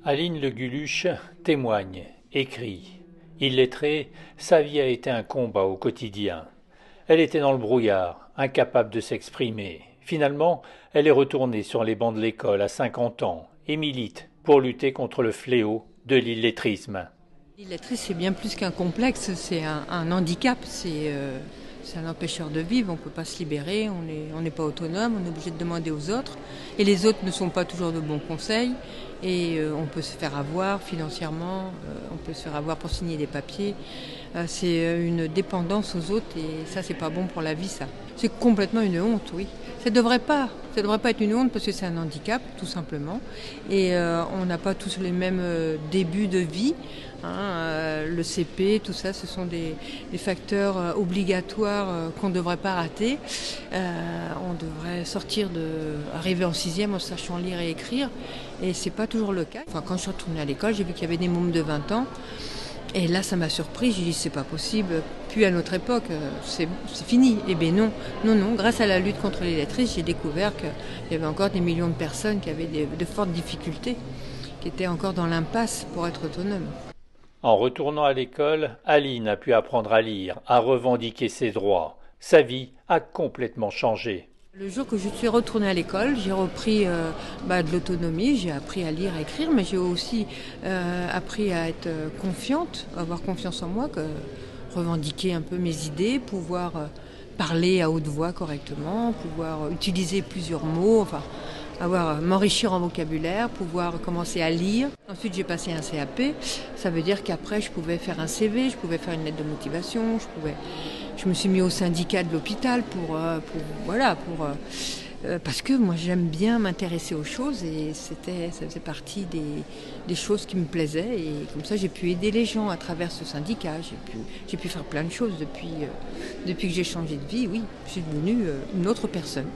Aline Le Guluche témoigne, écrit. Illettrée, sa vie a été un combat au quotidien. Elle était dans le brouillard, incapable de s'exprimer. Finalement, elle est retournée sur les bancs de l'école à 50 ans et milite pour lutter contre le fléau de l'illettrisme. L'illettrisme, c'est bien plus qu'un complexe, c'est un handicap, c'est un empêcheur de vivre, on ne peut pas se libérer, on n'est pas autonome, on est obligé de demander aux autres, et les autres ne sont pas toujours de bons conseils, et on peut se faire avoir financièrement, on peut se faire avoir pour signer des papiers. C'est une dépendance aux autres, et ça, c'est pas bon pour la vie, ça. C'est complètement une honte, oui. Ça devrait pas être une honte parce que c'est un handicap, tout simplement. Et on n'a pas tous les mêmes débuts de vie. Le CP, tout ça, ce sont des facteurs obligatoires qu'on ne devrait pas rater. On devrait arriver en sixième en sachant lire et écrire. Et c'est pas toujours le cas. Enfin, quand je suis retournée à l'école, j'ai vu qu'il y avait des mômes de 20 ans. Et là, ça m'a surpris. J'ai dit, c'est pas possible. Puis à notre époque, c'est fini. Eh bien non, non, non. Grâce à la lutte contre l'illettrisme, j'ai découvert qu'il y avait encore des millions de personnes qui avaient de fortes difficultés, qui étaient encore dans l'impasse pour être autonomes. En retournant à l'école, Aline a pu apprendre à lire, à revendiquer ses droits. Sa vie a complètement changé. Le jour que je suis retournée à l'école, j'ai repris de l'autonomie, j'ai appris à lire, à écrire, mais j'ai aussi appris à être confiante, à avoir confiance en moi, revendiquer un peu mes idées, pouvoir parler à haute voix correctement, pouvoir utiliser plusieurs mots, enfin m'enrichir en vocabulaire, pouvoir commencer à lire. Ensuite, j'ai passé un CAP. Ça veut dire qu'après, je pouvais faire un CV, je pouvais faire une lettre de motivation, je me suis mis au syndicat de l'hôpital parce que moi j'aime bien m'intéresser aux choses et ça faisait partie des choses qui me plaisaient et comme ça j'ai pu aider les gens à travers ce syndicat. J'ai pu faire plein de choses depuis que j'ai changé de vie. Oui, je suis devenue une autre personne.